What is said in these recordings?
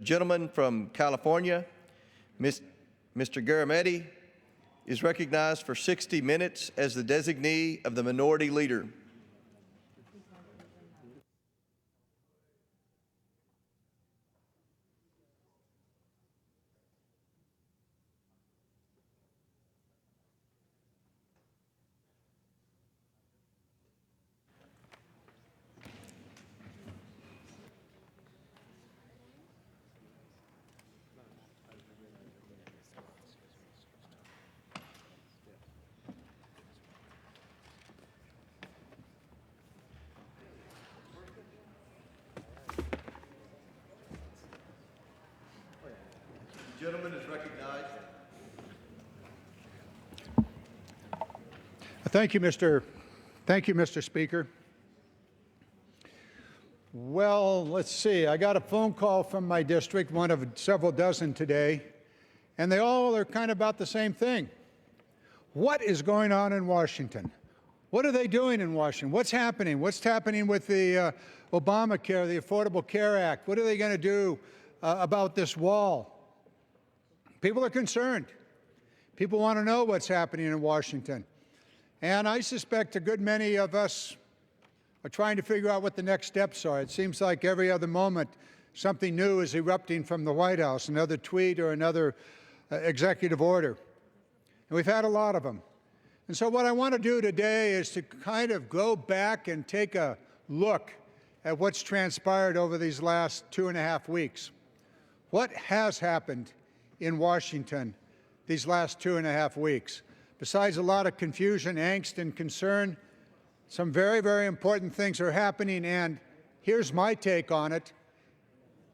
gentleman from California, Mr. Garamendi, is recognized for 60 minutes as the designee of the Minority Leader. The gentleman is recognized. Thank you, Mr. Speaker. Well, let's see. I got a phone call from my district, one of several dozen today, and they all are kind of about the same thing. What is going on in Washington? What are they doing in Washington? What's happening? What's happening with the Obamacare, the Affordable Care Act? What are they going to do about this wall? People are concerned. People want to know what's happening in Washington. And I suspect a good many of us are trying to figure out what the next steps are. It seems like every other moment something new is erupting from the White House, another tweet or another executive order. And we've had a lot of them. And so what I want to do today is to kind of go back and take a look at what's transpired over these last 2.5 weeks. What has happened in Washington these last 2.5 weeks? Besides a lot of confusion, angst, and concern, some very, very important things are happening, and here's my take on it.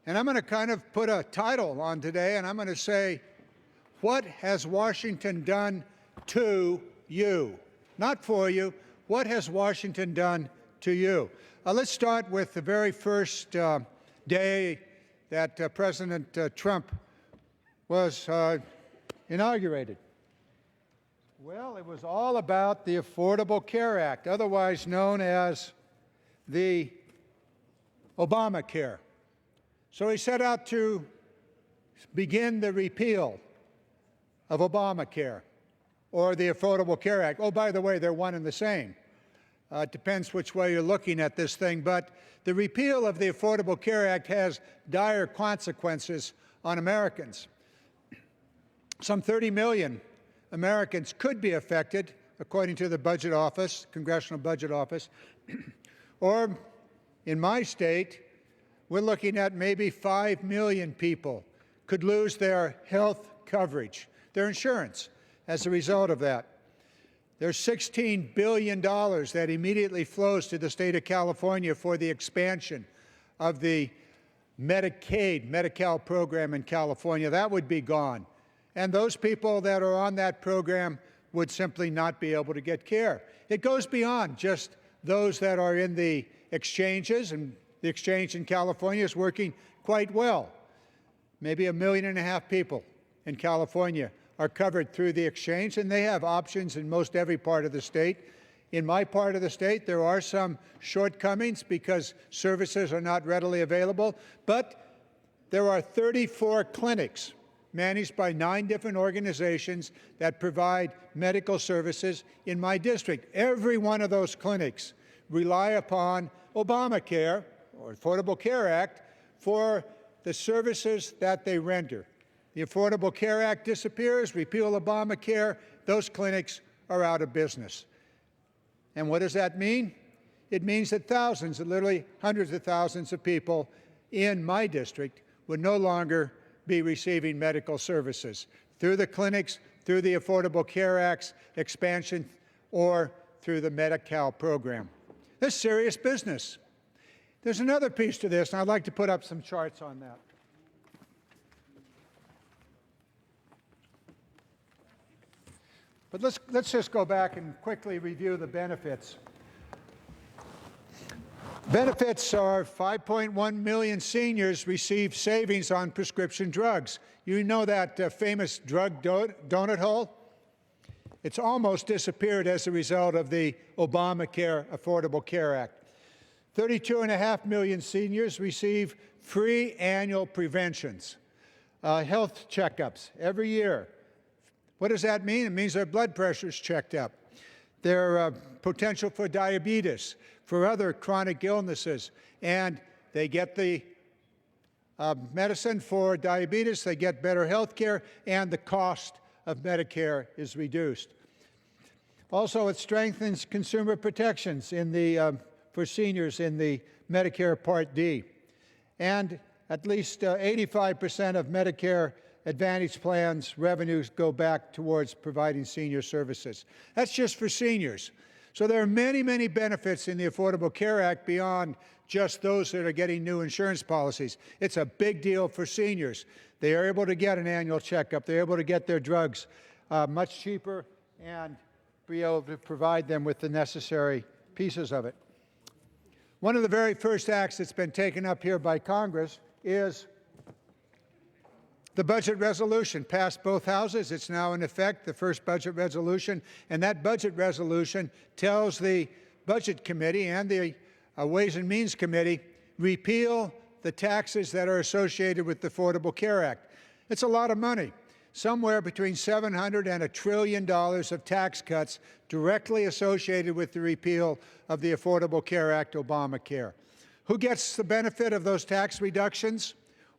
And I'm going to kind of put a title on today, and I'm going to say, what has Washington done to you? Not for you. What has Washington done to you? Let's start with the very first day that President Trump was inaugurated. Well, it was all about the Affordable Care Act, otherwise known as the Obamacare. So he set out to begin the repeal of Obamacare, or the Affordable Care Act. Oh, by the way, they're one and the same. It depends which way you're looking at this thing, but the repeal of the Affordable Care Act has dire consequences on Americans. Some 30 million Americans could be affected, according to the Budget Office, Congressional Budget Office, or in my state, we're looking at maybe 5 million people could lose their health coverage, their insurance, as a result of that. There's $16 billion that immediately flows to the state of California for the expansion of the Medicaid, Medi-Cal program in California. That would be gone. And those people that are on that program would simply not be able to get care. It goes beyond just those that are in the exchanges, and the exchange in California is working quite well. Maybe 1.5 million people in California are covered through the exchange, and they have options in most every part of the state. In my part of the state, there are some shortcomings because services are not readily available, but there are 34 clinics managed by 9 different organizations that provide medical services in my district. Every one of those clinics rely upon Obamacare, or Affordable Care Act, for the services that they render. The Affordable Care Act disappears, repeal Obamacare, those clinics are out of business. And what does that mean? It means that thousands, literally hundreds of thousands of people in my district would no longer be receiving medical services through the clinics, through the Affordable Care Act's expansion, or through the Medi-Cal program. This is serious business. There's another piece to this, and I'd like to put up some charts on that. But let's just go back and quickly review the benefits. Benefits are 5.1 million seniors receive savings on prescription drugs. You know that famous drug donut hole? It's almost disappeared as a result of the Obamacare Affordable Care Act. 32.5 million seniors receive free annual preventions, health checkups every year. What does that mean? It means their blood pressure is checked up, their potential for diabetes, for other chronic illnesses, and they get the medicine for diabetes, they get better health care, and the cost of Medicare is reduced. Also, it strengthens consumer protections in the, for seniors in the Medicare Part D. And at least 85% of Medicare Advantage plans revenues go back towards providing senior services. That's just for seniors. So there are many, many benefits in the Affordable Care Act beyond just those that are getting new insurance policies. It's a big deal for seniors. They are able to get an annual checkup. They're able to get their drugs much cheaper and be able to provide them with the necessary pieces of it. One of the very first acts that's been taken up here by Congress is the budget resolution. Passed both houses. It's now in effect, the first budget resolution. And that budget resolution tells the Budget Committee and the Ways and Means Committee, repeal the taxes that are associated with the Affordable Care Act. It's a lot of money. Somewhere between $700 and $1 trillion of tax cuts directly associated with the repeal of the Affordable Care Act, Obamacare. Who gets the benefit of those tax reductions?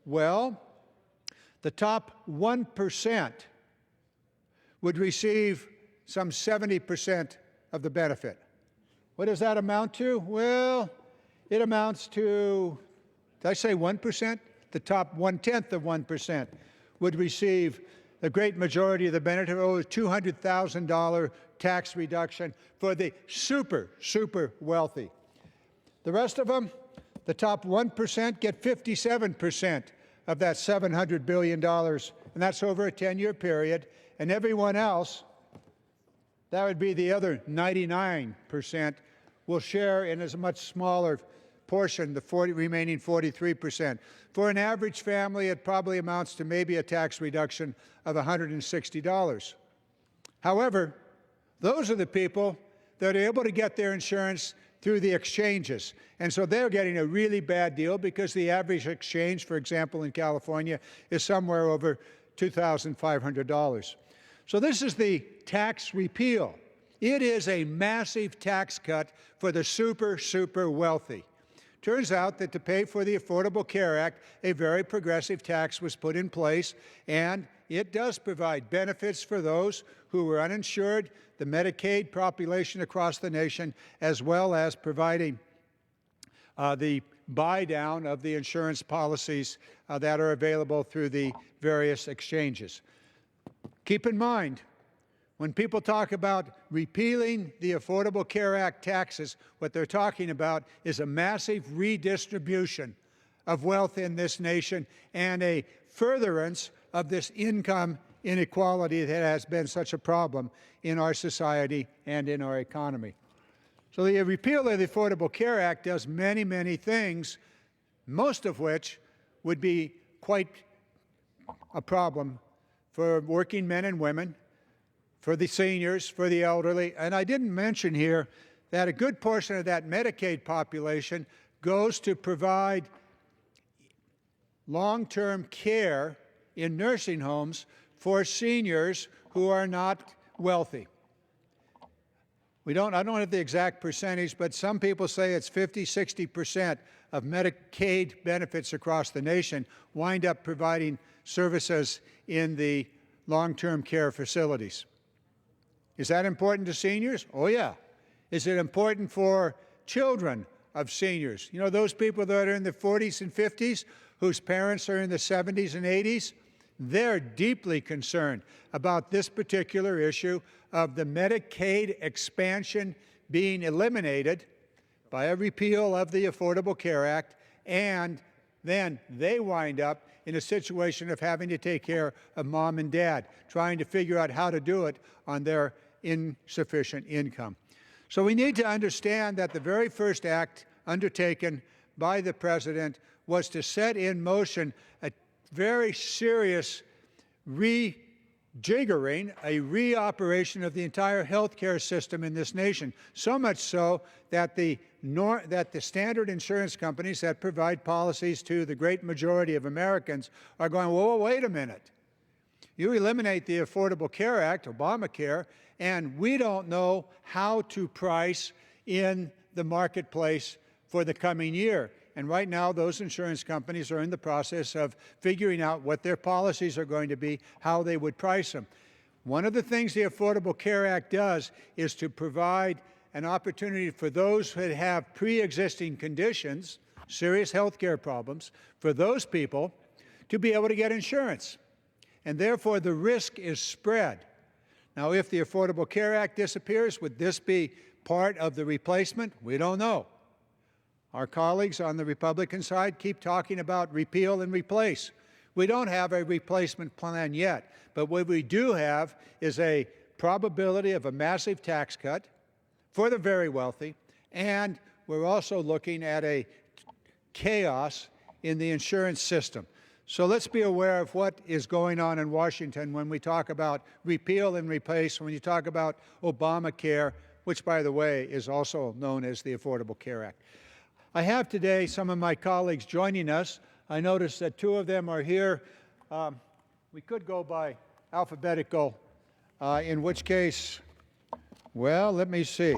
Well, the top 1% would receive some 70% of the benefit. What does that amount to? Well, it amounts to, did I say 1%? The top 1/10 of 1% would receive the great majority of the benefit, over $200,000 tax reduction for the super, super wealthy. The rest of them, the top 1%, get 57% of that $700 billion, and that's over a 10-year period. And everyone else, that would be the other 99%, will share in a much smaller portion, the remaining 43%. For an average family, it probably amounts to maybe a tax reduction of $160. However, those are the people that are able to get their insurance through the exchanges. And so they're getting a really bad deal because the average exchange, for example, in California, is somewhere over $2,500. So this is the tax repeal. It is a massive tax cut for the super, super wealthy. Turns out that to pay for the Affordable Care Act, a very progressive tax was put in place, and it does provide benefits for those who are uninsured, the Medicaid population across the nation, as well as providing the buy-down of the insurance policies that are available through the various exchanges. Keep in mind, when people talk about repealing the Affordable Care Act taxes, what they're talking about is a massive redistribution of wealth in this nation and a furtherance of this income inequality that has been such a problem in our society and in our economy. So the repeal of the Affordable Care Act does many, many things, most of which would be quite a problem for working men and women, for the seniors, for the elderly. And I didn't mention here that a good portion of that Medicaid population goes to provide long-term care in nursing homes for seniors who are not wealthy. I don't have the exact percentage, but some people say it's 50, 60% of Medicaid benefits across the nation wind up providing services in the long-term care facilities. Is that important to seniors? Oh, yeah. Is it important for children of seniors? You know, those people that are in the 40s and 50s, whose parents are in the 70s and 80s? They're deeply concerned about this particular issue of the Medicaid expansion being eliminated by a repeal of the Affordable Care Act, and then they wind up in a situation of having to take care of mom and dad, trying to figure out how to do it on their insufficient income. So we need to understand that the very first act undertaken by the President was to set in motion a very serious jiggering a reoperation of the entire healthcare system in this nation, so much so that the standard insurance companies that provide policies to the great majority of Americans are going, whoa, wait a minute. You eliminate the Affordable Care Act, Obamacare, and we don't know how to price in the marketplace for the coming year. And right now, those insurance companies are in the process of figuring out what their policies are going to be, how they would price them. One of the things the Affordable Care Act does is to provide an opportunity for those who have pre-existing conditions, serious health care problems, for those people to be able to get insurance. And therefore, the risk is spread. Now, if the Affordable Care Act disappears, would this be part of the replacement? We don't know. Our colleagues on the Republican side keep talking about repeal and replace. We don't have a replacement plan yet, but what we do have is a probability of a massive tax cut for the very wealthy, and we're also looking at a chaos in the insurance system. So let's be aware of what is going on in Washington when we talk about repeal and replace, when you talk about Obamacare, which, by the way, is also known as the Affordable Care Act. I have today some of my colleagues joining us. I noticed that two of them are here. We could go by alphabetical, in which case, well, let me see.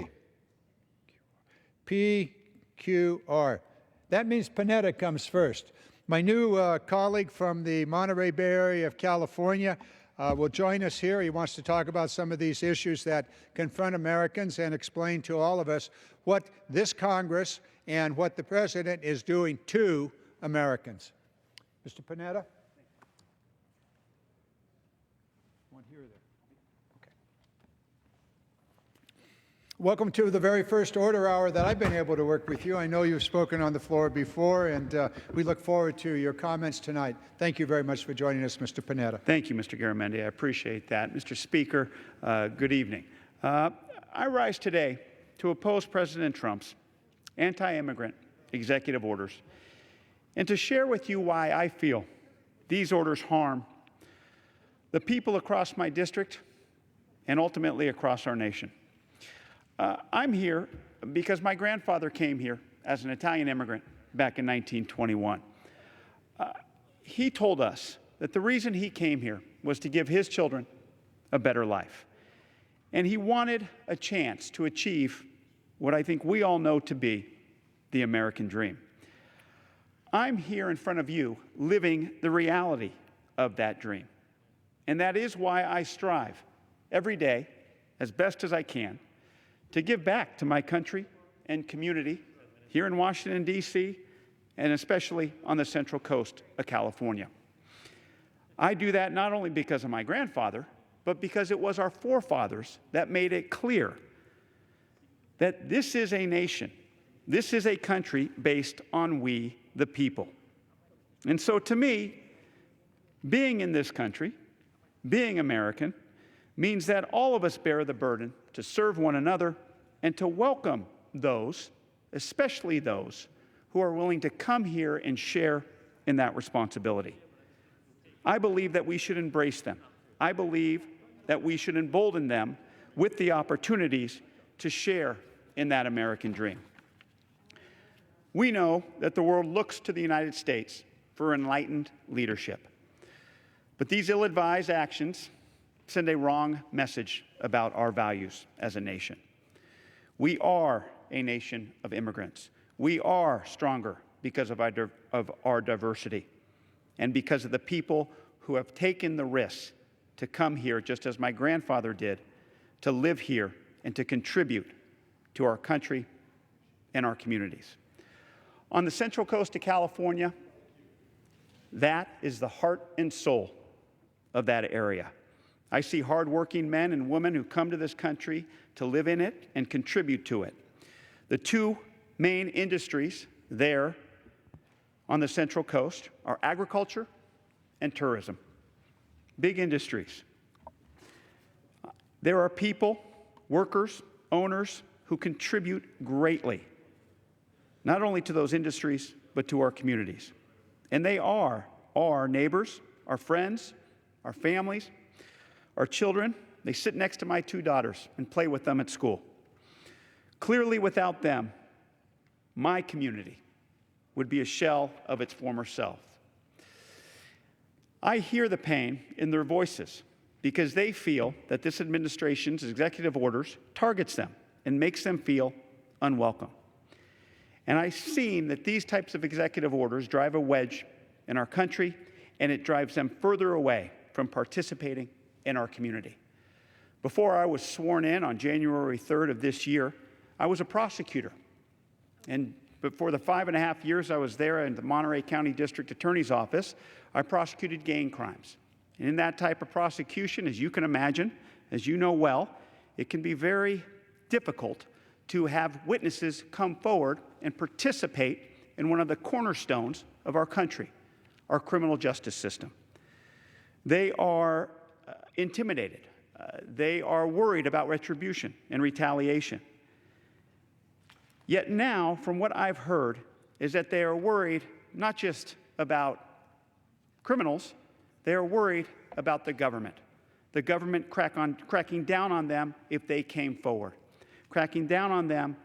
P, Q, R. That means Panetta comes first. My new colleague from the Monterey Bay Area of California will join us here. He wants to talk about some of these issues that confront Americans and explain to all of us what this Congress and what the President is doing to Americans. Mr. Panetta? One here or there? Okay. Welcome to the very first order hour that I've been able to work with you. I know you've spoken on the floor before, and we look forward to your comments tonight. Thank you very much for joining us, Mr. Panetta. Thank you, Mr. Garamendi. I appreciate that. Mr. Speaker, good evening. I rise today to oppose President Trump's anti-immigrant executive orders and to share with you why I feel these orders harm the people across my district and ultimately across our nation. I'm here because my grandfather came here as an Italian immigrant back in 1921. He told us that the reason he came here was to give his children a better life. And he wanted a chance to achieve what I think we all know to be the American dream. I'm here in front of you living the reality of that dream. And that is why I strive every day, as best as I can, to give back to my country and community here in Washington, D.C., and especially on the Central Coast of California. I do that not only because of my grandfather, but because it was our forefathers that made it clear that this is a nation, this is a country based on we, the people. And so to me, being in this country, being American, means that all of us bear the burden to serve one another and to welcome those, especially those, who are willing to come here and share in that responsibility. I believe that we should embrace them. I believe that we should embolden them with the opportunities to share in that American dream. We know that the world looks to the United States for enlightened leadership. But these ill-advised actions send a wrong message about our values as a nation. We are a nation of immigrants. We are stronger because of our diversity and because of the people who have taken the risk to come here, just as my grandfather did, to live here and to contribute to our country and our communities. On the Central Coast of California, that is the heart and soul of that area. I see hardworking men and women who come to this country to live in it and contribute to it. The two main industries there on the Central Coast are agriculture and tourism. Big industries. There are people, workers, owners, who contribute greatly, not only to those industries, but to our communities. And they are our neighbors, our friends, our families, Our children, they sit next to my 2 daughters and play with them at school. Clearly, without them, my community would be a shell of its former self. I hear the pain in their voices because they feel that this administration's executive orders targets them and makes them feel unwelcome. And I've seen that these types of executive orders drive a wedge in our country, and it drives them further away from participating in our community. Before I was sworn in on January 3rd of this year, I was a prosecutor. And for the 5.5 years I was there in the Monterey County District Attorney's Office, I prosecuted gang crimes. And in that type of prosecution, as you can imagine, as you know well, it can be very difficult to have witnesses come forward and participate in one of the cornerstones of our country, our criminal justice system. They are intimidated. They are worried about retribution and retaliation. Yet now, from what I've heard, is that they are worried not just about criminals, they are worried about the government cracking down on them if they came forward, cracking down on them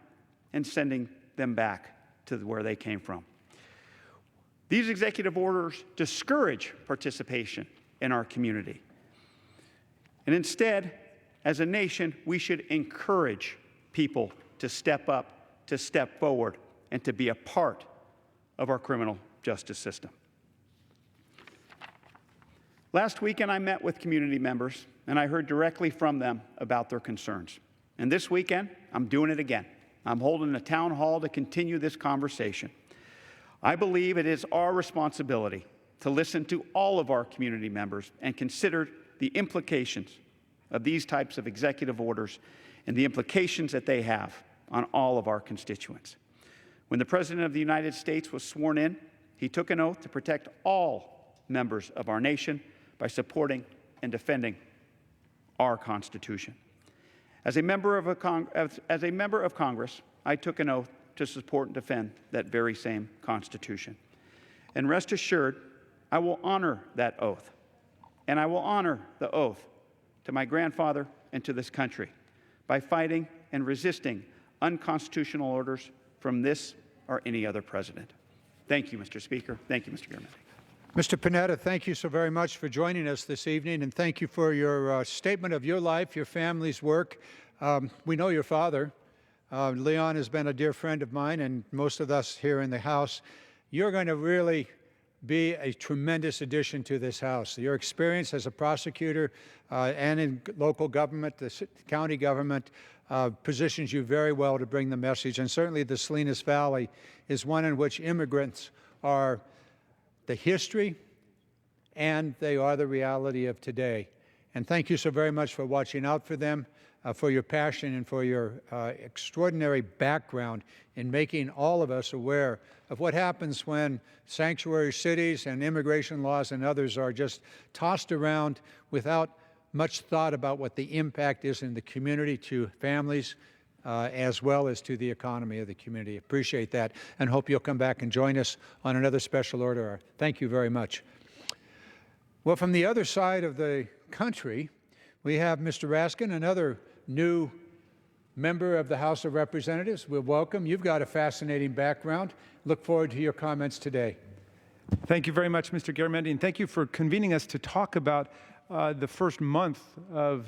and sending them back to where they came from. These executive orders discourage participation in our community. And instead, as a nation, we should encourage people to step up, to step forward, and to be a part of our criminal justice system. Last weekend, I met with community members, and I heard directly from them about their concerns. And this weekend, I'm doing it again. I'm holding a town hall to continue this conversation. I believe it is our responsibility to listen to all of our community members and consider the implications of these types of executive orders and the implications that they have on all of our constituents. When the President of the United States was sworn in, he took an oath to protect all members of our nation by supporting and defending our Constitution. As a member of Congress, I took an oath to support and defend that very same Constitution. And rest assured, I will honor that oath. And I will honor the oath to my grandfather and to this country by fighting and resisting unconstitutional orders from this or any other president. Thank you, Mr. Speaker. Thank you, Mr. Garamendi. Mr. Panetta, thank you so very much for joining us this evening, and thank you for your statement of your life, your family's work. We know your father. Leon has been a dear friend of mine and most of us here in the House. You're going to really be a tremendous addition to this House. Your experience as a prosecutor and in local government, the county government, positions you very well to bring the message. And certainly the Salinas Valley is one in which immigrants are the history and they are the reality of today. And thank you so very much for watching out for them, for your passion and for your extraordinary background in making all of us aware of what happens when sanctuary cities and immigration laws and others are just tossed around without much thought about what the impact is in the community to families as well as to the economy of the community. Appreciate that and hope you'll come back and join us on another special order. Thank you very much. Well, from the other side of the country, we have Mr. Raskin, another new member of the House of Representatives. We'll welcome. You've got a fascinating background. Look forward to your comments today. Thank you very much, Mr. Garamendi, and thank you for convening us to talk about the first month of